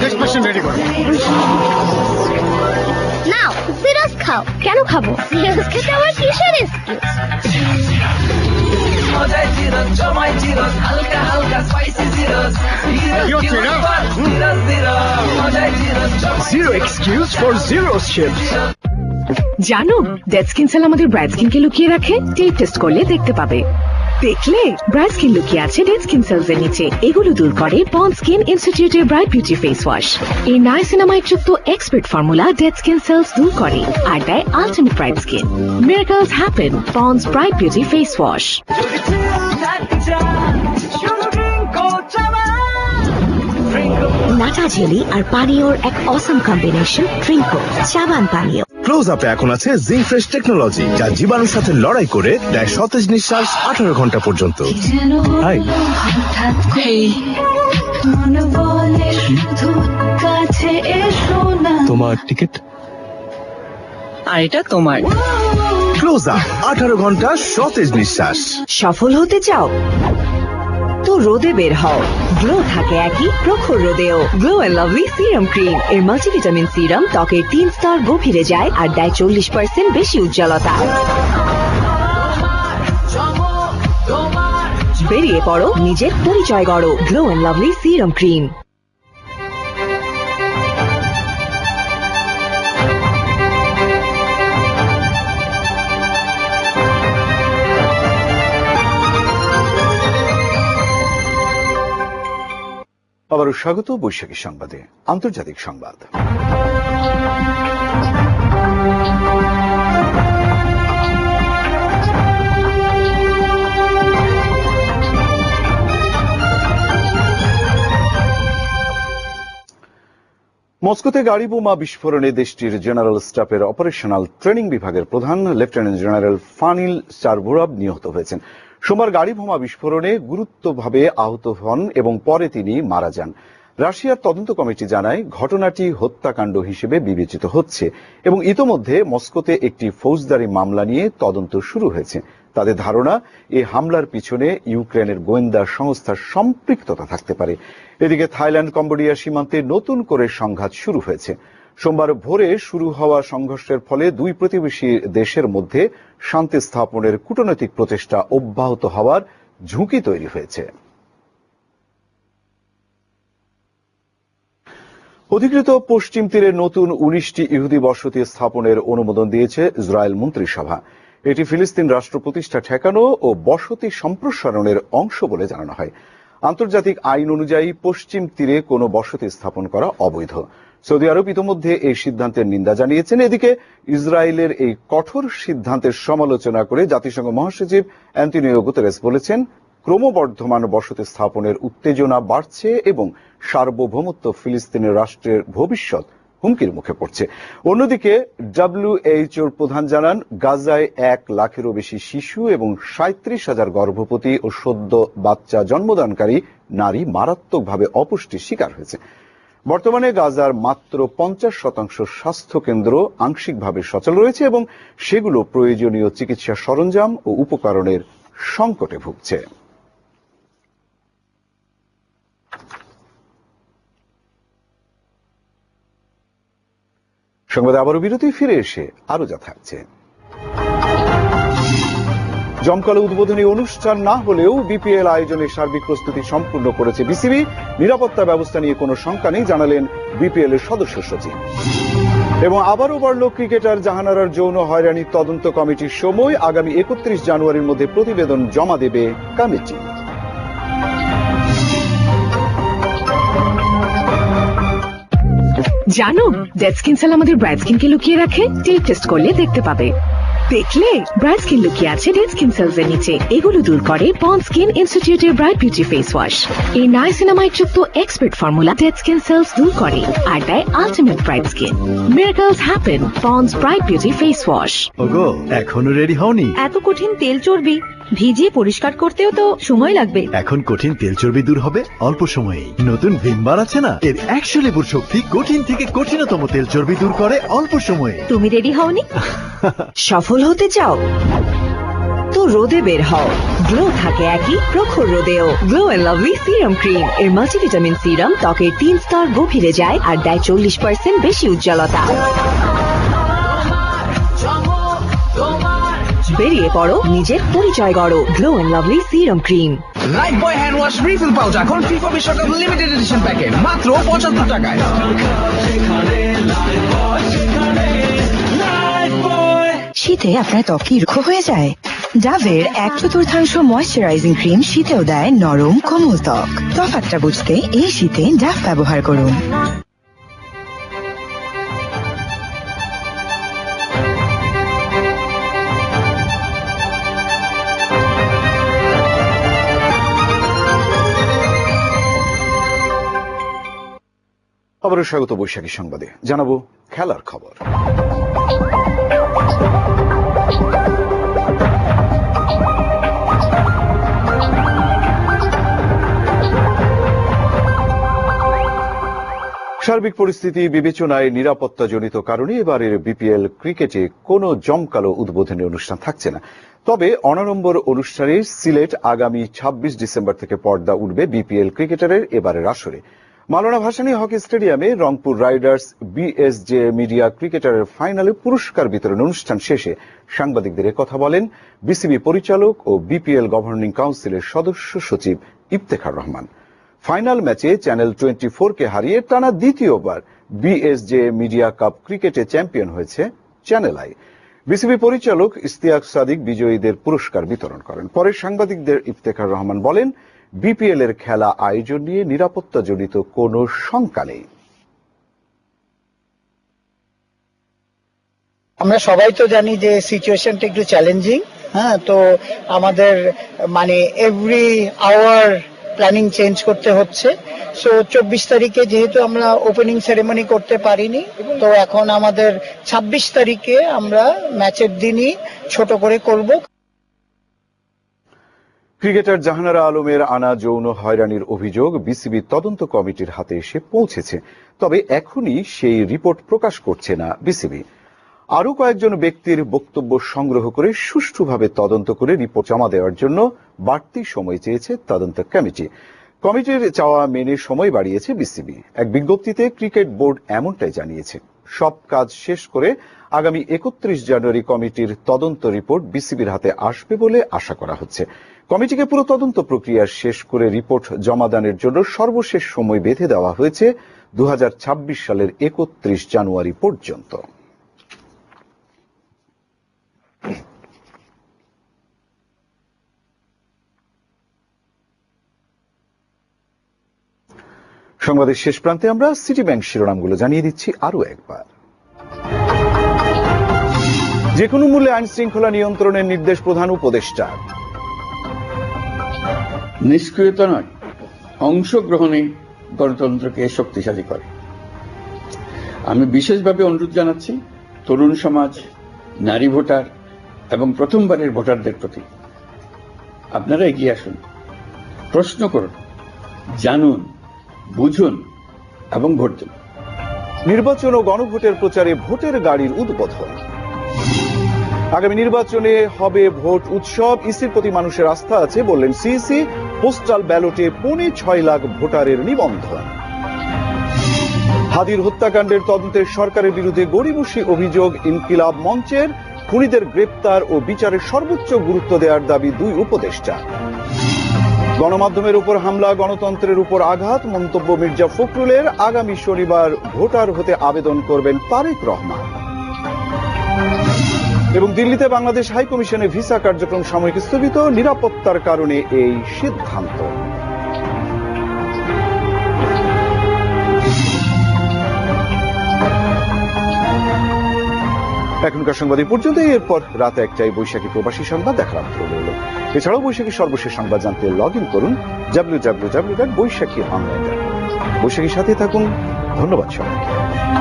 Next question ready করো। নাও সিরাস খাও। কেন খাবো? সিরাস খেতে আমার কিসের এক্সকিউজ? মজাই জিরোস, জমাই জিরোস, হালকা হালকা spicy zeros. Zero excuse for zero chips. জানো ডেড স্কিন সেল আমাদের ব্রাইট স্কিনকে লুকিয়ে রাখে। টেপ টেস্ট করলে দেখতে পাবে। দেখলে ব্রাইট স্কিন লুকিয়ে আছে ডেড স্কিন সেলস এর নিচে। এগুলো দূর করে পন্ড স্কিন ইনস্টিটিউটের ব্রাইট বিউটি ফেস ওয়াশ। এই নাইসিনামাইড যুক্ত expert formula dead skin cells দূর করে আর দেয় ultimate bright skin. Miracles happen Pond's bright beauty face wash. নাটা জেলি আর পানীয়র এক অসম কম্বিনেশন, ট্রিঙ্কো চাবান পানীয়। ক্লোজ আপে এখন আছে জিঙ্ক ফ্রেশ টেকনোলজি, যা জীবাণুর সাথে লড়াই করে দেয় সতেজ নিঃশ্বাস 18 ঘন্টা পর্যন্ত। হাই তোমার টিকিট। আর এটা তোমার। ক্লোজ আপ 18 ঘন্টা সতেজ নিঃশ্বাস। সফল হতে চাও তো রোদে বের হও। গ্লো থাকে একই, প্রখর রোদেও। Glow and lovely serum cream এর মাল্টিভিটামিন সিরাম ত্বকের 3 স্তর গভীরে যায় আর দেয় 40% বেশি উজ্জ্বলতা। বেরিয়ে পড়ো, নিজের পরিচয় গড়ো। Glow and lovely serum cream. আবারও স্বাগত বৈশাখী সংবাদে। আন্তর্জাতিক সংবাদ। মস্কোতে গাড়ি বোমা বিস্ফোরণে দেশটির জেনারেল স্টাফের অপারেশনাল ট্রেনিং বিভাগের প্রধান লেফটেন্যান্ট জেনারেল ফানিল চারবুরাব নিহত হয়েছেন। সোমবার গাড়ি বোমা বিস্ফোরণে গুরুতরভাবে আহত হন এবং পরে তিনি মারা যান। রাশিয়ার তদন্ত কমিটি জানায় ঘটনাটি হত্যাকাণ্ড হিসেবে বিবেচিত হচ্ছে এবং ইতোমধ্যে মস্কোতে একটি ফৌজদারি মামলা নিয়ে তদন্ত শুরু হয়েছে। তাদের ধারণা, এই হামলার পিছনে ইউক্রেনের গোয়েন্দা সংস্থার সম্পৃক্ততা থাকতে পারে। এদিকে থাইল্যান্ড কম্বোডিয়া সীমান্তে নতুন করে সংঘাত শুরু হয়েছে। সোমবার ভোরে শুরু হওয়া সংঘর্ষের ফলে দুই প্রতিবেশী দেশের মধ্যে শান্তি স্থাপনের কূটনৈতিক প্রচেষ্টা অব্যাহত হওয়ার ঝুঁকি তৈরি হয়েছে। অধিকৃত পশ্চিম তীরে নতুন 19টি ইহুদি বসতি স্থাপনের অনুমোদন দিয়েছে ইসরায়েল মন্ত্রিসভা। এটি ফিলিস্তিন রাষ্ট্র প্রতিষ্ঠা ঠেকানো ও বসতি সম্প্রসারণের অংশ বলে জানানো হয়। আন্তর্জাতিক আইন অনুযায়ী পশ্চিম তীরে কোনো বসতি স্থাপন করা অবৈধ। সৌদি আরব ইতোমধ্যে এই সিদ্ধান্তের নিন্দা জানিয়েছেন। এদিকে ইসরায়েলের এই কঠোর সিদ্ধান্তের সমালোচনা করে জাতিসংঘ মহাসচিব অ্যান্টোনিও গুতেরেস বলেছেন, ক্রমবর্ধমান বসতি স্থাপনের উত্তেজনা বাড়ছে এবং সার্বভৌমত্ব ফিলিস্তিনের রাষ্ট্রের ভবিষ্যৎ হুমকির মুখে পড়ছে। অন্যদিকে WHO প্রধান জানান, গাজায় 1 লাখেরও বেশি শিশু এবং 37,000 গর্ভবতী ও সদ্য বাচ্চা জন্মদানকারী নারী মারাত্মকভাবে অপুষ্টির শিকার হয়েছে। বর্তমানে গাজার মাত্র 50% স্বাস্থ্য কেন্দ্র আংশিকভাবে সচল রয়েছে এবং সেগুলো প্রয়োজনীয় চিকিৎসা সরঞ্জাম ও উপকরণের সংকটে ভুগছে। সংবাদে আবারও বিরতি, ফিরে এসে আরো যা থাকছে। জমকালো উদ্বোধনী অনুষ্ঠান না হলেও বিপিএল আয়োজনের সার্বিক প্রস্তুতি সম্পূর্ণ করেছে বিসিবি। নিরাপত্তা ব্যবস্থা নিয়ে কোনো শঙ্কা নেই, জানালেন বিপিএল এর সদস্য সচিব। এবং আবারও বাড়ল ক্রিকেটার জাহানারার যৌন হয়রানির তদন্ত কমিটির সময়। আগামী 31 জানুয়ারির মধ্যে প্রতিবেদন জমা দেবে কমিটি। জানো, ডেড স্কিন সেল আমাদের ব্রাইট স্কিনকে লুকিয়ে রাখে। টেস্ট টেস্ট করলে দেখতে পাবে। দেখলে ব্রাইট স্কিন লুকিয়ে আছে ডেড স্কিন সেলস এর নিচে। এগুলো দূর করে পন্ড স্কিন ইনস্টিটিউটের ব্রাইট বিউটি ফেস ওয়াশ। এই নাইসিনামাইড যুক্ত expert formula dead skin cells দূর করে আর দেয় ultimate bright skin. Miracles happen Pond's bright beauty face wash. ওগো, এখনো রেডি হওনি? এত কঠিন তেল চর্বি ভিজিয়ে পরিষ্কার করতেও তো সময় লাগবে। এখন কঠিন তেল চর্বি দূর হবে অল্প সময়েই। নতুন ভিমবার আছে না, এর 100 লেবুর শক্তি কঠিন থেকে কঠিনতম তেল চর্বি দূর করে অল্প সময়ে। তুমি রেডি হওনি? সফল হতে চাও তো রোদে বের হও। গ্লো থাকে একই প্রখর রোদেও। Glow and lovely serum cream এর মাল্টিভিটামিন সিরাম ত্বকের 3 স্তর গভীরে যায় আর দেয় 40% বেশি উজ্জ্বলতা। বেরিয়ে পড়ো, নিজের পরিচয় গড়ো। Glow and lovely serum cream. Lifebuoy hand wash refill pouch এখন ফিফা বিশ্বকাপ লিমিটেড এডিশন প্যাকেট মাত্র 75 টাকায়। শীতে আপনার ত্বক কি রুক্ষ হয়ে যায়? ডাভের 1/4 ময়শ্চারাইজিং ক্রিম শীতেও দেয় নরম কোমল ত্বক। তফাৎটা বুঝতে এই শীতে ডাভ ব্যবহার করুন। আবারও স্বাগত বৈশাখী সংবাদে। জানাবো খেলার খবর। সার্বিক পরিস্থিতি বিবেচনায় নিরাপত্তাজনিত কারণে এবারের বিপিএল ক্রিকেটে কোনো জমকালো উদ্বোধনী অনুষ্ঠান থাকছে না। তবে অনাড়ম্বর অনুষ্ঠানে সিলেট আগামী 26 ডিসেম্বর থেকে পর্দা উঠবে বিপিএল ক্রিকেটারের এবারের আসরে। মাওলানা ভাসানী হকি স্টেডিয়ামে রংপুর রাইডার্স বিএসজে মিডিয়া ক্রিকেটারের ফাইনালে পুরস্কার বিতরণ অনুষ্ঠান শেষে সাংবাদিকদের কথা বলেন বিসিবি পরিচালক ও বিপিএল গভর্নিং কাউন্সিলের সদস্য সচিব ইফতেখার রহমান। ফাইনাল ম্যাচে চ্যানেল 24-কে হারিয়ে টানা দ্বিতীয়বার বিএসজে মিডিয়া কাপ ক্রিকেটে চ্যাম্পিয়ন হয়েছে চ্যানেল আই। বিসিবি পরিচালক ইশতিয়াক সাদিক বিজয়ীদের পুরস্কার বিতরণ করেন। পরে সাংবাদিকদের ইফতেখার রহমান বলেন, বিপিএল এর খেলা আয়োজন নিয়ে নিরাপত্তাজনিত কোনো শঙ্কা নেই। আমরা সবাই তো জানি যে সিচুয়েশনটা একটু চ্যালেঞ্জিং। হ্যাঁ, তো আমাদের মানে এভরি আওয়ার প্ল্যানিং চেঞ্জ করতে হচ্ছে। সো 24 তারিখে যেহেতু আমরা ওপেনিং সেরেমনি করতে পারিনি, তো এখন আমাদের 26 তারিখে আমরা ম্যাচের দিনই ছোট করে করব। ক্রিকেটার জাহানারা আলমের আনা যৌন হয়রানির অভিযোগ বিসিবি তদন্ত কমিটির হাতে এসে পৌঁছেছে। তবে এখনই সেই রিপোর্ট প্রকাশ করছে না বিসিবি। আরো কয়েকজন ব্যক্তির বক্তব্য সংগ্রহ করে সুষ্ঠুভাবে তদন্ত করে রিপোর্ট জমা দেওয়ার জন্য বাড়তি সময় চেয়েছে তদন্ত কমিটি। কমিটির চাওয়া মেনে সময় বাড়িয়েছে বিসিবি। এক বিজ্ঞপ্তিতে ক্রিকেট বোর্ড এমনটাই জানিয়েছে। সব কাজ শেষ করে আগামী 31 জানুয়ারি কমিটির তদন্ত রিপোর্ট বিসিবির হাতে আসবে বলে আশা করা হচ্ছে। কমিটিকে পুরো তদন্ত প্রক্রিয়া শেষ করে রিপোর্ট জমাদানের জন্য সর্বশেষ সময় বেঁধে দেওয়া হয়েছে 2026 সালের 31 জানুয়ারি পর্যন্ত। সংবাদের শেষ প্রান্তে আমরা সিটি ব্যাংক শিরোনামগুলো জানিয়ে দিচ্ছি আরো একবার। যে কোনো মূল্যে আইন শৃঙ্খলা নিয়ন্ত্রণের নির্দেশ প্রধান উপদেষ্টার। নিষ্ক্রিয়তা নয়, অংশগ্রহণে গণতন্ত্রকে শক্তিশালী করে। আমি বিশেষভাবে অনুরোধ জানাচ্ছি তরুণ সমাজ, নারী ভোটার এবং প্রথমবারের ভোটারদের প্রতি, আপনারা এগিয়ে আসুন, প্রশ্ন করুন, জানুন, বুঝুন এবং ভোট দিন। নির্বাচন ও গণভোটের প্রচারে ভোটের গাড়ির উদ্বোধন। আগামী নির্বাচনে হবে ভোট উৎসব, ইসির প্রতি মানুষের আস্থা আছে বললেন সিইসি। পোস্টাল ব্যালটে 6.25 লাখ ভোটারের নিবন্ধন। হাদির হত্যাকাণ্ডের তদন্তে সরকারের বিরুদ্ধে গড়িমসি অভিযোগ ইনকিলাব মঞ্চের। খুনিদের গ্রেপ্তার ও বিচারের সর্বোচ্চ গুরুত্ব দেওয়ার দাবি দুই উপদেষ্টা। গণমাধ্যমের উপর হামলা, গণতন্ত্রের উপর আঘাত, মন্তব্য মির্জা ফখরুলের। আগামী শনিবার ভোটার হতে আবেদন করবেন তারেক রহমান। এবং দিল্লিতে বাংলাদেশ হাই কমিশনে ভিসা কার্যক্রম সাময়িক স্থগিত, নিরাপত্তার কারণে এই সিদ্ধান্ত। এখনকার সংবাদ এই পর্যন্ত। এরপর রাত 1টায় বৈশাখী প্রবাসী সংবাদ দেখার আমন্ত্রণ রইল। এছাড়াও বৈশাখী সর্বশেষ সংবাদ জানতে লগ ইন করুন www.boishakhi.online। বৈশাখীর সাথে থাকুন। ধন্যবাদ সবাইকে।